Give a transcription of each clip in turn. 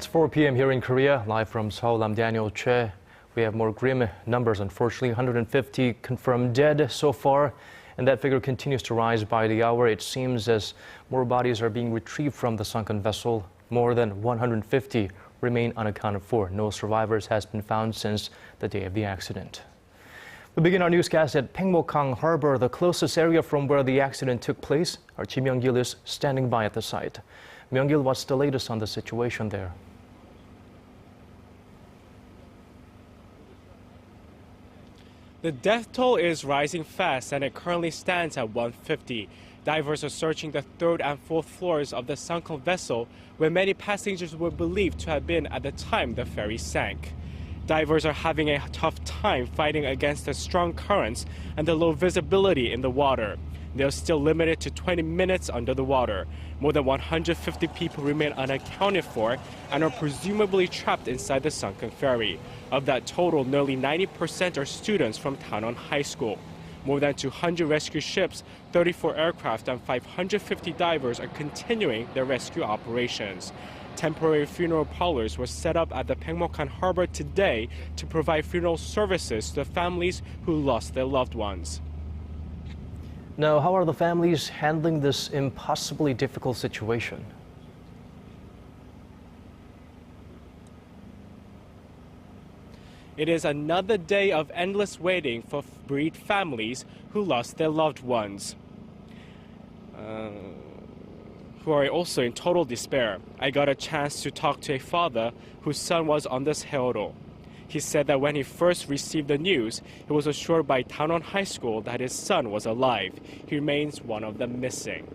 It's 4 p.m. here in Korea. Live from Seoul, I'm Daniel Che. We have more grim numbers, unfortunately. 150 confirmed dead so far, and that figure continues to rise by the hour. It seems as more bodies are being retrieved from the sunken vessel. More than 150 remain unaccounted for. No survivors has been found since the day of the accident. We begin our newscast at Paengmok-hang Harbor, the closest area from where the accident took place. Our Ji Myung-kil is standing by at the site. Myung-kil, what's the latest on the situation there? The death toll is rising fast and it currently stands at 150. Divers are searching the third and fourth floors of the sunken vessel where many passengers were believed to have been at the time the ferry sank. Divers are having a tough time fighting against the strong currents and the low visibility in the water. They are still limited to 20 minutes under the water. More than 150 people remain unaccounted for and are presumably trapped inside the sunken ferry. Of that total, nearly 90% are students from Danwon High School. More than 200 rescue ships, 34 aircraft, and 550 divers are continuing their rescue operations. Temporary funeral parlors were set up at the Paengmok-hang Harbor today to provide funeral services to the families who lost their loved ones. Now, how are the families handling this impossibly difficult situation? It is another day of endless waiting for bereaved families who lost their loved ones, who are also in total despair. I got a chance to talk to a father whose son was on this haeoro. He said that when he first received the news, he was assured by Danwon High School that his son was alive. He remains one of the missing.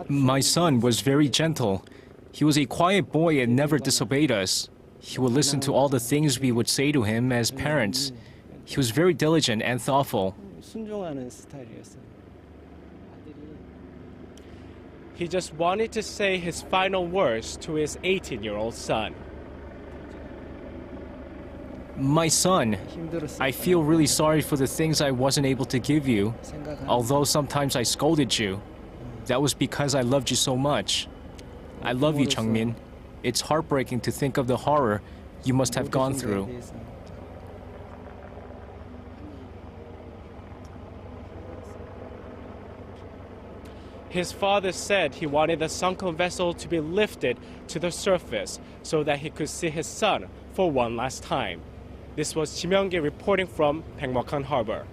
My son was very gentle. He was a quiet boy and never disobeyed us. He would listen to all the things we would say to him as parents. He was very diligent and thoughtful. He just wanted to say his final words to his 18-year-old son. My son, I feel really sorry for the things I wasn't able to give you. Although sometimes I scolded you, that was because I loved you so much. I love you, Jung-min. It's heartbreaking to think of the horror you must have gone through. His father said he wanted the sunken vessel to be lifted to the surface so that he could see his son for one last time. This was Ji Myung-kil reporting from Paengmok-hang Harbor.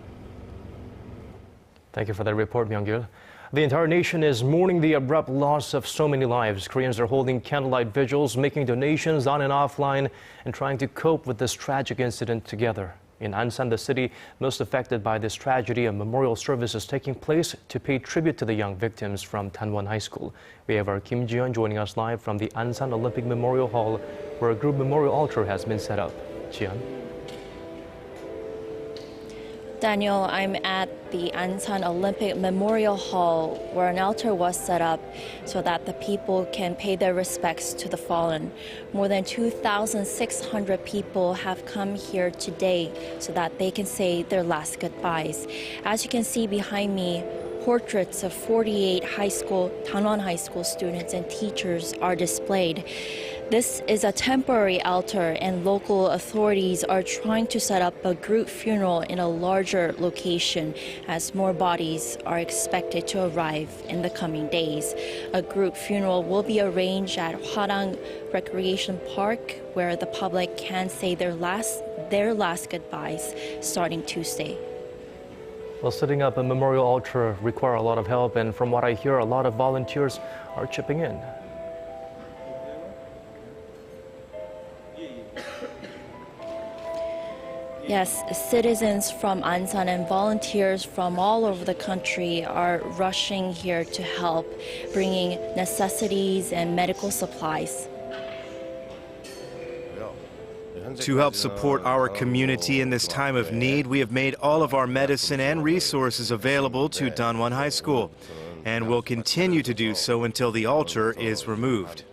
Thank you for that report, Myung-kil. The entire nation is mourning the abrupt loss of so many lives. Koreans are holding candlelight vigils, making donations on and offline, and trying to cope with this tragic incident together. In Ansan, the city most affected by this tragedy, a memorial service is taking place to pay tribute to the young victims from Danwon High School. We have our Kim Ji-yeon joining us live from the Ansan Olympic Memorial Hall, where a group memorial altar has been set up. Ji-yeon. Daniel, I'm at the Ansan Olympic Memorial Hall, where an altar was set up so that the people can pay their respects to the fallen. More than 2,600 people have come here today so that they can say their last goodbyes. As you can see behind me, portraits of 48 Danwon High School students and teachers are displayed. This is a temporary altar, and local authorities are trying to set up a group funeral in a larger location as more bodies are expected to arrive in the coming days. A group funeral will be arranged at Hwarang Recreation Park, where the public can say their last goodbyes starting Tuesday. Well, setting up a memorial altar requires a lot of help, and from what I hear, a lot of volunteers are chipping in. Yes, citizens from Ansan and volunteers from all over the country are rushing here to help, bringing necessities and medical supplies. To help support our community in this time of need, we have made all of our medicine and resources available to Danwon High School, and will continue to do so until the altar is removed.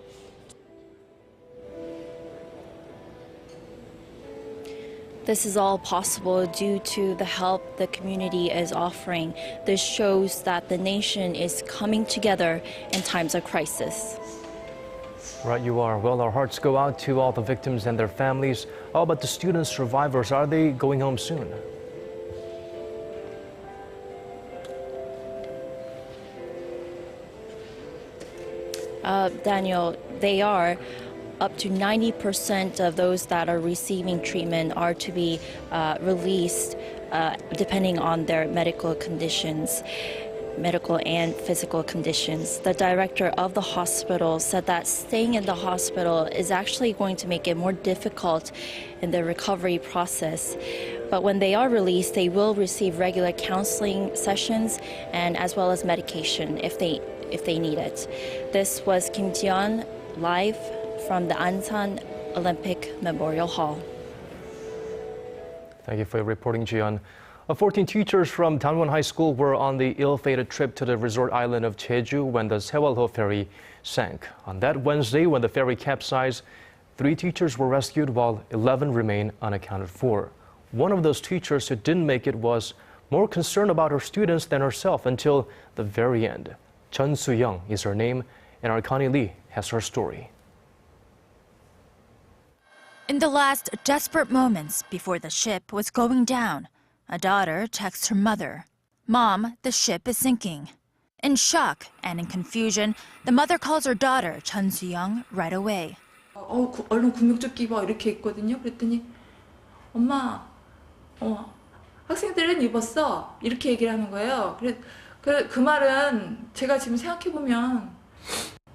This is all possible due to the help the community is offering. This shows that the nation is coming together in times of crisis. Right, you are. Well, our hearts go out to all the victims and their families. How about the students, survivors? Are they going home soon? Daniel, they are. Up to 90% of those that are receiving treatment are to be released depending on their medical conditions, medical and physical conditions. The director of the hospital said that staying in the hospital is actually going to make it more difficult in the recovery process. But when they are released, they will receive regular counseling sessions and as well as medication if they need it. This was Kim Ji-yeon live from the Ansan Olympic Memorial Hall. Thank you for your reporting, Ji-yeon. 14 teachers from Danwon High School were on the ill-fated trip to the resort island of Jeju when the Sewol-ho ferry sank. On that Wednesday, when the ferry capsized, 3 teachers were rescued while 11 remain unaccounted for. One of those teachers who didn't make it was more concerned about her students than herself until the very end. Chun Soo-young is her name, and our Connie Lee has her story. In the last desperate moments before the ship was going down, a daughter texts her mother, "Mom, the ship is sinking." In shock and in confusion, the mother calls her daughter, Chun Soo-young, right away. 얼른 구명조끼 입어 이렇게 있거든요. 그랬더니 엄마, 학생들은 입었어 이렇게 얘기를 하는 거예요. 그 말은 제가 지금 생각해 보면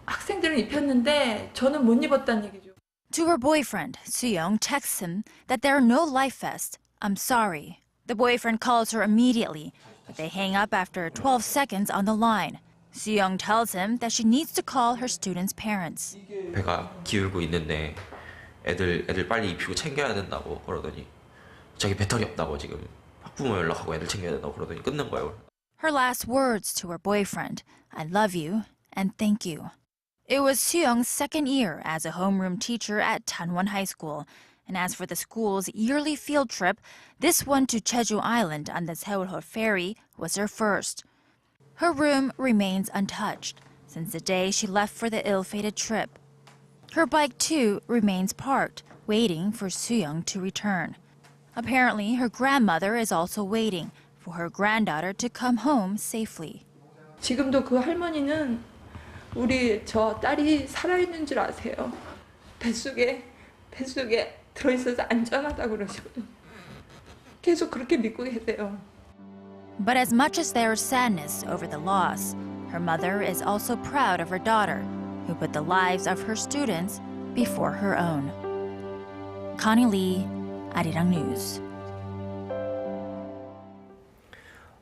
학생들은 입혔는데 저는 못 입었다는 얘기죠. To her boyfriend, Soo-young texts him that there are no life vests. "I'm sorry." The boyfriend calls her immediately, but they hang up after 12 seconds on the line. Soo-young tells him that she needs to call her students' parents. 배가 기울고 있는데 애들 빨리 입히고 챙겨야 된다고 그러더니 자기 배터리 없다고 지금 학부모 연락하고 애들 챙겨야 된다고 그러더니 끊는 거예요. Her last words to her boyfriend, "I love you and thank you." It was Soo-young's second year as a homeroom teacher at Danwon High School. And as for the school's yearly field trip, this one to Jeju Island on the Sewol-ho ferry was her first. Her room remains untouched since the day she left for the ill-fated trip. Her bike, too, remains parked, waiting for Soo-young to return. Apparently, her grandmother is also waiting for her granddaughter to come home safely. 지금도 그 할머니는 저 딸이 살아있는 줄 아세요. 뱃속에 들어있어서 안전하다고 그러시거든요. 계속 그렇게 믿고 계세요. But as much as there is sadness over the loss, her mother is also proud of her daughter, who put the lives of her students before her own. Connie Lee, ARIRANG News.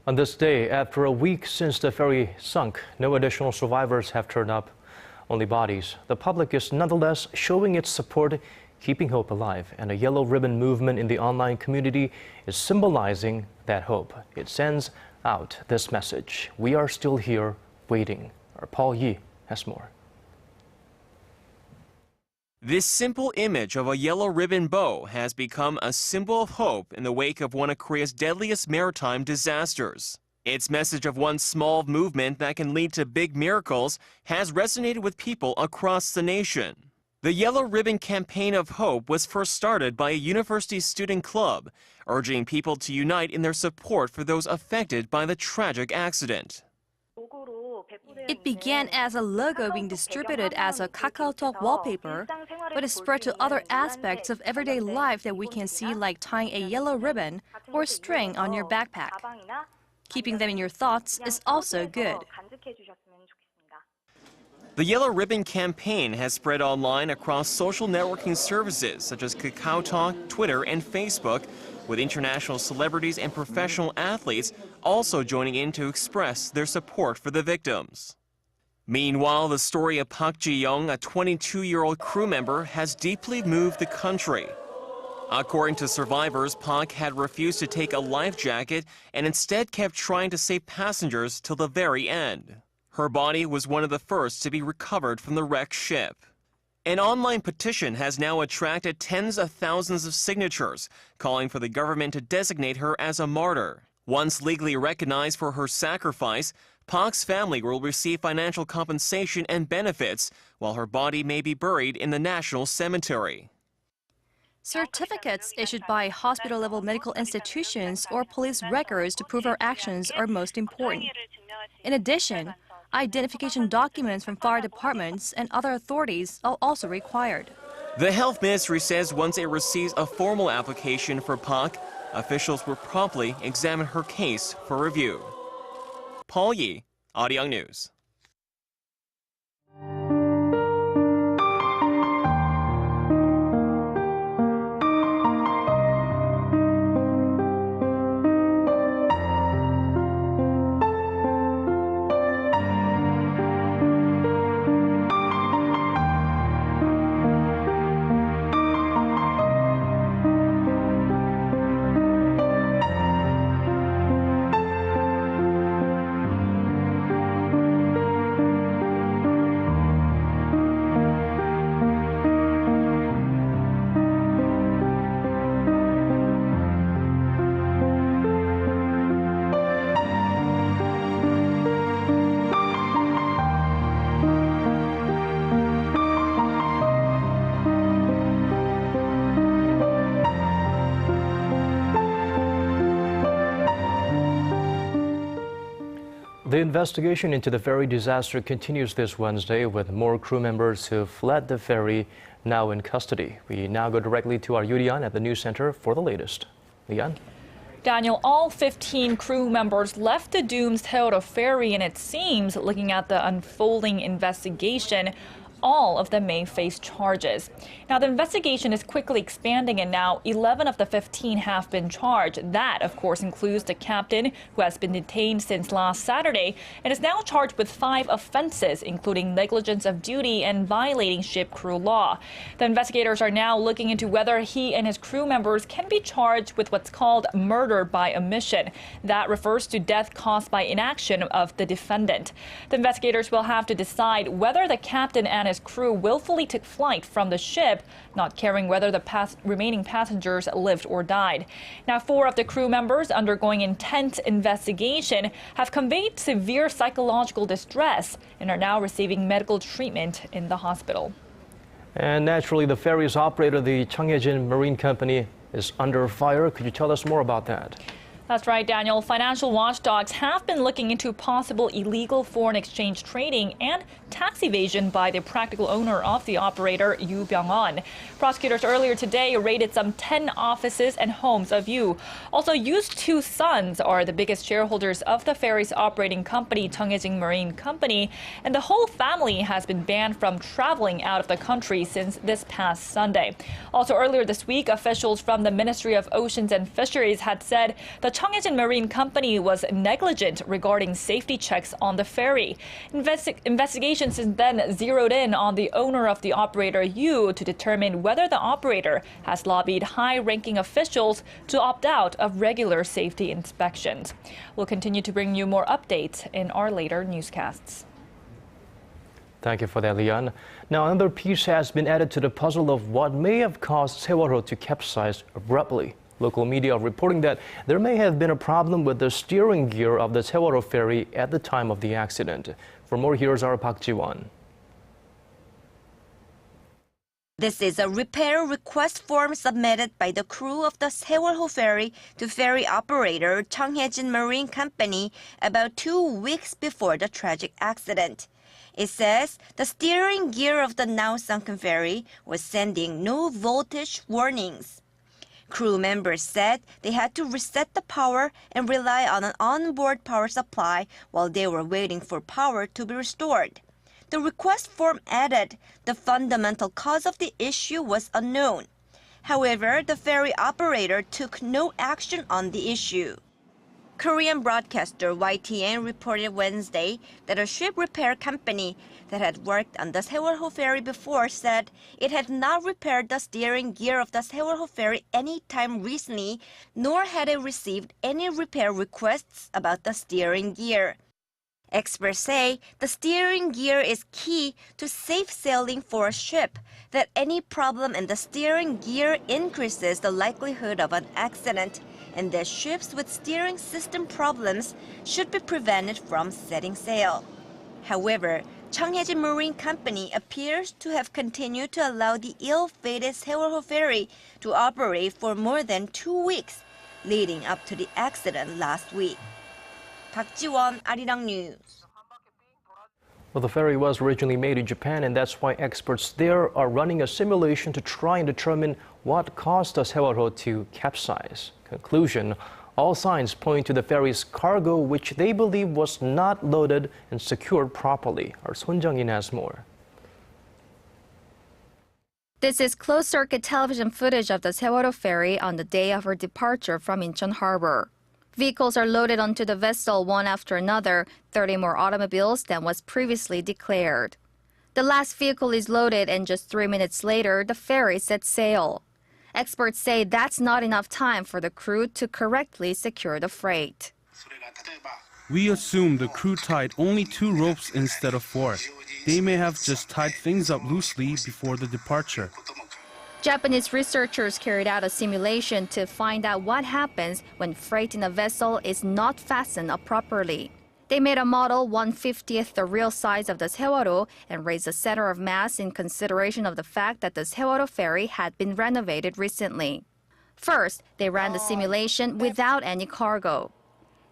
On this day, after a week since the ferry sunk, no additional survivors have turned up, only bodies. The public is nonetheless showing its support, keeping hope alive, and a yellow ribbon movement in the online community is symbolizing that hope. It sends out this message: we are still here, waiting. Our Paul Yi has more. This simple image of a yellow ribbon bow has become a symbol of hope in the wake of one of Korea's deadliest maritime disasters. Its message of one small movement that can lead to big miracles has resonated with people across the nation. The Yellow Ribbon Campaign of Hope was first started by a university student club, urging people to unite in their support for those affected by the tragic accident. It began as a logo being distributed as a KakaoTalk wallpaper, but it spread to other aspects of everyday life that we can see, like tying a yellow ribbon or string on your backpack. Keeping them in your thoughts is also good. The Yellow Ribbon Campaign has spread online across social networking services such as KakaoTalk, Twitter, and Facebook, with international celebrities and professional athletes also joining in to express their support for the victims. Meanwhile, the story of Park Ji-young, a 22-year-old crew member, has deeply moved the country. According to survivors, Park had refused to take a life jacket and instead kept trying to save passengers till the very end. Her body was one of the first to be recovered from the wrecked ship. An online petition has now attracted tens of thousands of signatures, calling for the government to designate her as a martyr. Once legally recognized for her sacrifice, Park's family will receive financial compensation and benefits, while her body may be buried in the National Cemetery. Certificates issued by hospital-level medical institutions or police records to prove our actions are most important. In addition, identification documents from fire departments and other authorities are also required. The Health Ministry says once it receives a formal application for Park, officials will promptly examine her case for review. Paul Yi, ARIRANG News. The investigation into the ferry disaster continues this Wednesday with more crew members who fled the ferry now in custody. We now go directly to our Yoo Lian at the news center for the latest. Lian? Daniel, all 15 crew members left the doomed Seoul ferry, and it seems, looking at the unfolding investigation, all of them may face charges. Now, the investigation is quickly expanding, and now 11 of the 15 have been charged. That, of course, includes the captain, who has been detained since last Saturday and is now charged with 5 offenses, including negligence of duty and violating ship crew law. The investigators are now looking into whether he and his crew members can be charged with what's called murder by omission. That refers to death caused by inaction of the defendant. The investigators will have to decide whether the captain and his crew willfully took flight from the ship, not caring whether the remaining passengers lived or died. Now, 4 of the crew members undergoing intense investigation have conveyed severe psychological distress and are now receiving medical treatment in the hospital. And naturally, the ferry's operator, the Cheongjin Marine Company, is under fire. Could you tell us more about that? That's right, Daniel. Financial watchdogs have been looking into possible illegal foreign exchange trading and tax evasion by the practical owner of the operator, Yoo Byung-won. Prosecutors earlier today raided some 10 offices and homes of Yoo. Also, Yoo's 2 sons are the biggest shareholders of the ferry's operating company, Cheongjin Marine Company, and the whole family has been banned from traveling out of the country since this past Sunday. Also, earlier this week, officials from the Ministry of Oceans and Fisheries had said the Cheongjin Marine Company was negligent regarding safety checks on the ferry. Investigations since then zeroed in on the owner of the operator, Yoo, to determine whether the operator has lobbied high-ranking officials to opt out of regular safety inspections. We'll continue to bring you more updates in our later newscasts. Thank you for that, Lian. Now, another piece has been added to the puzzle of what may have caused Seoul to capsize abruptly. Local media are reporting that there may have been a problem with the steering gear of the Seoul ferry at the time of the accident. For more, here's our Park Ji-won. This is a repair request form submitted by the crew of the Seoul ferry to ferry operator Cheongjin Marine Company about 2 weeks before the tragic accident. It says the steering gear of the now sunken ferry was sending no voltage warnings. Crew members said they had to reset the power and rely on an onboard power supply while they were waiting for power to be restored. The request form added the fundamental cause of the issue was unknown. However, the ferry operator took no action on the issue. Korean broadcaster YTN reported Wednesday that a ship repair company that had worked on the Seoul ferry before said it had not repaired the steering gear of the Seoul ferry any time recently, nor had it received any repair requests about the steering gear. Experts say the steering gear is key to safe sailing for a ship, that any problem in the steering gear increases the likelihood of an accident, and that ships with steering system problems should be prevented from setting sail. However, Cheongjin Marine Company appears to have continued to allow the ill-fated Seoul ferry to operate for more than 2 weeks, leading up to the accident last week. Park Ji-won, ARIRANG News. Well, the ferry was originally made in Japan, and that's why experts there are running a simulation to try and determine what caused the Seoul to capsize. Conclusion: all signs point to the ferry's cargo, which they believe was not loaded and secured properly. Our Son Jung-in has more. This is closed-circuit television footage of the Seoul ferry on the day of her departure from Incheon Harbor. Vehicles are loaded onto the vessel one after another, 30 more automobiles than was previously declared. The last vehicle is loaded, and just 3 minutes later, the ferry sets sail. Experts say that's not enough time for the crew to correctly secure the freight. We assume the crew tied only 2 ropes instead of 4. They may have just tied things up loosely before the departure. Japanese researchers carried out a simulation to find out what happens when freight in a vessel is not fastened up properly. They made a model 1/50th the real size of the Seoul and raised the center of mass in consideration of the fact that the Seoul ferry had been renovated recently. First, they ran the simulation without any cargo.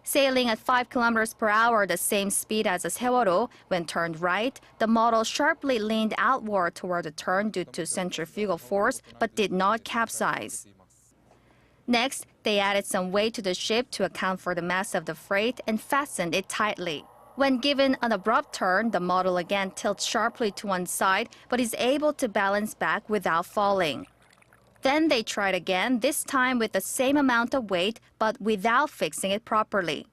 Sailing at 5 kilometers per hour, the same speed as the Seoul, when turned right, the model sharply leaned outward toward the turn due to centrifugal force, but did not capsize. Next, they added some weight to the ship to account for the mass of the freight and fastened it tightly. When given an abrupt turn, the model again tilts sharply to one side, but is able to balance back without falling. Then they tried again, this time with the same amount of weight, but without fixing it properly.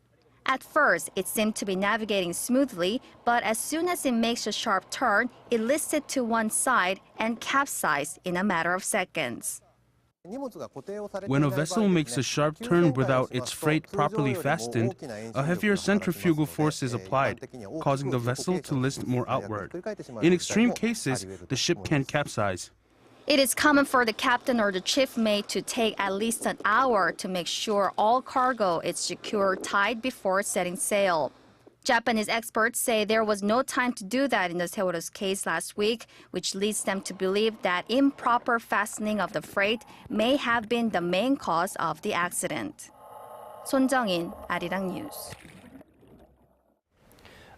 At first, it seemed to be navigating smoothly, but as soon as it makes a sharp turn, it listed to one side and capsized in a matter of seconds. When a vessel makes a sharp turn without its freight properly fastened, a heavier centrifugal force is applied, causing the vessel to list more outward. In extreme cases, the ship can capsize. It is common for the captain or the chief mate to take at least an hour to make sure all cargo is secured tight before setting sail. Japanese experts say there was no time to do that in the Seoul's case last week, which leads them to believe that improper fastening of the freight may have been the main cause of the accident. Son Jung-in, ARIRANG News.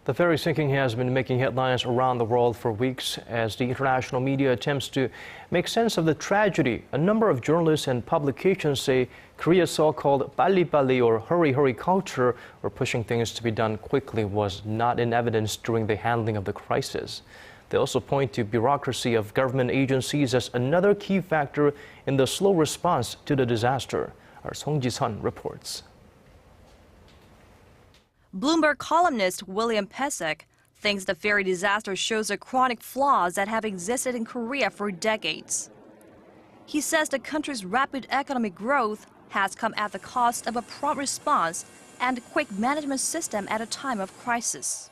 The ferry sinking has been making headlines around the world for weeks as the international media attempts to make sense of the tragedy. A number of journalists and publications say Korea's so-called 빨리빨리 or hurry-hurry culture, or pushing things to be done quickly, was not in evidence during the handling of the crisis. They also point to bureaucracy of government agencies as another key factor in the slow response to the disaster. Our Song Ji-sun reports. Bloomberg columnist William Pesek thinks the ferry disaster shows the chronic flaws that have existed in Korea for decades. He says the country's rapid economic growth has come at the cost of a prompt response and a quick management system at a time of crisis.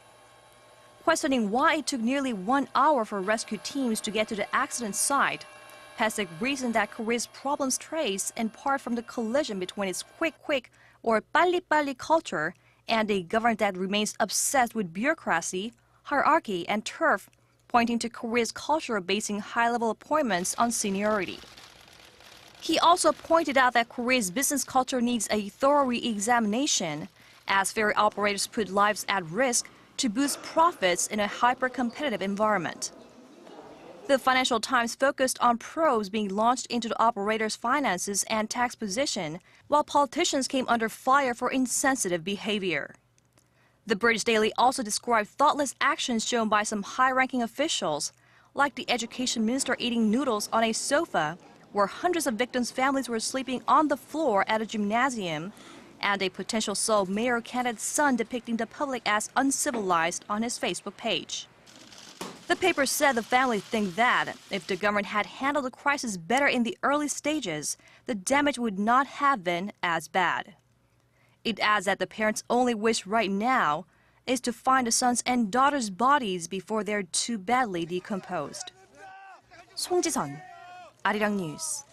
Questioning why it took nearly 1 hour for rescue teams to get to the accident site, Pesek reasoned that Korea's problems trace in part from the collision between its quick or 빨리빨리 culture and a government that remains obsessed with bureaucracy, hierarchy, and turf, pointing to Korea's culture of basing high-level appointments on seniority. He also pointed out that Korea's business culture needs a thorough re-examination, as ferry operators put lives at risk to boost profits in a hyper-competitive environment. The Financial Times focused on probes being launched into the operators' finances and tax position, while politicians came under fire for insensitive behavior. The British Daily also described thoughtless actions shown by some high-ranking officials, like the education minister eating noodles on a sofa, where hundreds of victims' families were sleeping on the floor at a gymnasium, and a potential Seoul mayor candidate's son depicting the public as uncivilized on his Facebook page. The paper said the family think that if the government had handled the crisis better in the early stages, the damage would not have been as bad. It adds that the parents' only wish right now is to find the son's and daughter's bodies before they're too badly decomposed. 송지선, 아리랑 뉴스.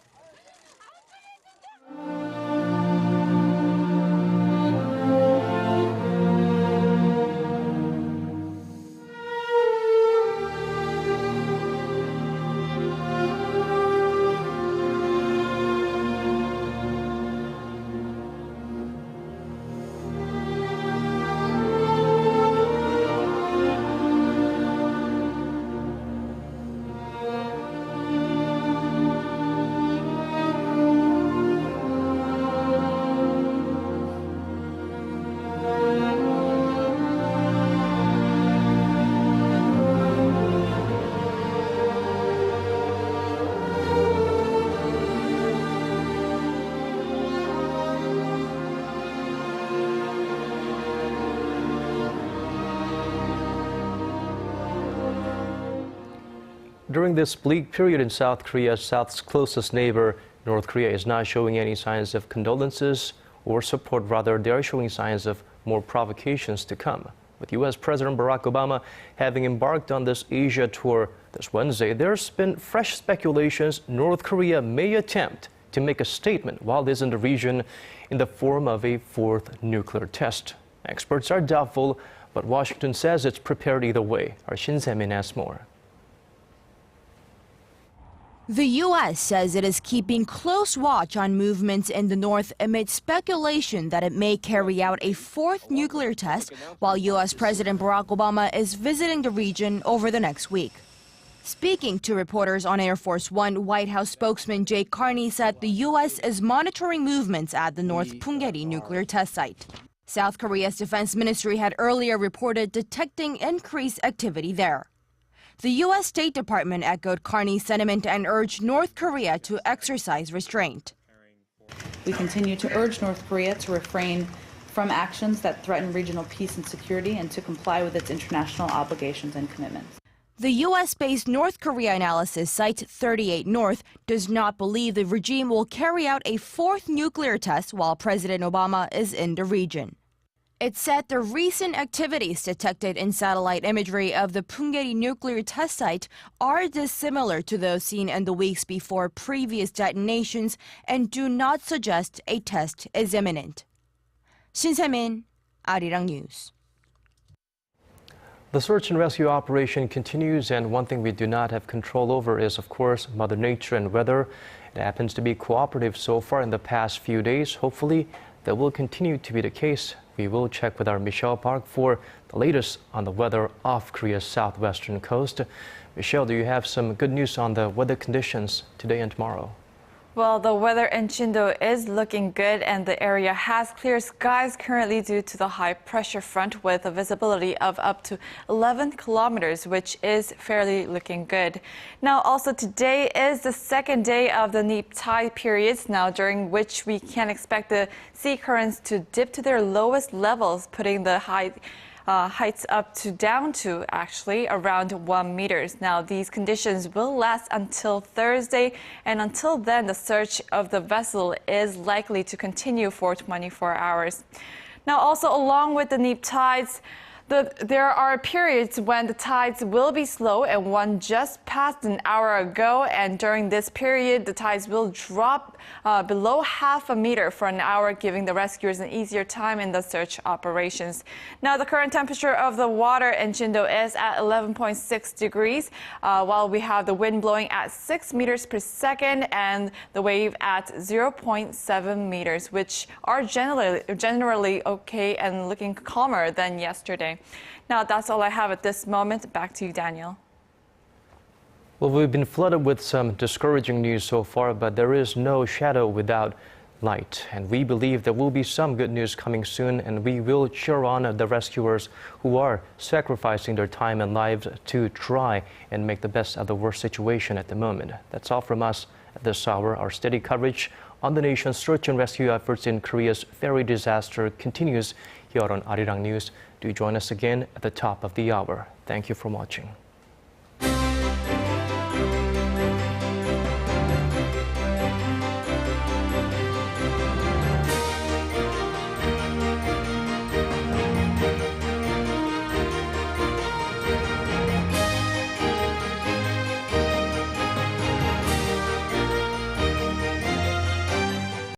During this bleak period in South Korea, South's closest neighbor, North Korea, is not showing any signs of condolences or support. Rather, they are showing signs of more provocations to come. With U.S. President Barack Obama having embarked on this Asia tour this Wednesday, there's been fresh speculations North Korea may attempt to make a statement while it is in the region in the form of a fourth nuclear test. Experts are doubtful, but Washington says it's prepared either way. Our Shin Se-min has more. The U.S. says it is keeping close watch on movements in the north amid speculation that it may carry out a fourth nuclear test while U.S. President Barack Obama is visiting the region over the next week. Speaking to reporters on Air Force One, White House spokesman Jake Carney said the U.S. is monitoring movements at the North Punggye-ri nuclear test site. South Korea's defense ministry had earlier reported detecting increased activity there. The U.S. State Department echoed Carney's sentiment and urged North Korea to exercise restraint. We continue to urge North Korea to refrain from actions that threaten regional peace and security and to comply with its international obligations and commitments. The U.S.-based North Korea analysis site 38 North does not believe the regime will carry out a fourth nuclear test while President Obama is in the region. It said the recent activities detected in satellite imagery of the Punggye-ri nuclear test site are dissimilar to those seen in the weeks before previous detonations and do not suggest a test is imminent. Shin Se-min, ARIRANG News. The search and rescue operation continues, and one thing we do not have control over is, of course, Mother Nature and weather. It happens to be cooperative so far in the past few days. Hopefully, that will continue to be the case. We will check with our Michelle Park for the latest on the weather off Korea's southwestern coast. Michelle, do you have some good news on the weather conditions today and tomorrow? Well, the weather in Chindo is looking good, and the area has clear skies currently due to the high pressure front with a visibility of up to 11 kilometers, which is fairly looking good. Now, also today is the second day of the neap tide periods, now during which we can expect the sea currents to dip to their lowest levels, putting the heights up to down to actually around 1 meters. Now, these conditions will last until Thursday, and until then, the search of the vessel is likely to continue for 24 hours. Now, also along with the neap tides, there are periods when the tides will be slow, and one just passed an hour ago, and during this period, the tides will drop below half a meter for an hour, giving the rescuers an easier time in the search operations. Now, the current temperature of the water in Chindo is at 11.6 degrees, while we have the wind blowing at 6 meters per second and the wave at 0.7 meters, which are generally okay and looking calmer than yesterday. Now, that's all I have at this moment. Back to you, Daniel. Well, we've been flooded with some discouraging news so far, but there is no shadow without light. And we believe there will be some good news coming soon, and we will cheer on the rescuers who are sacrificing their time and lives to try and make the best of the worst situation at the moment. That's all from us at this hour. Our steady coverage on the nation's search and rescue efforts in Korea's ferry disaster continues here on ARIRANG News. Do join us again at the top of the hour. Thank you for watching.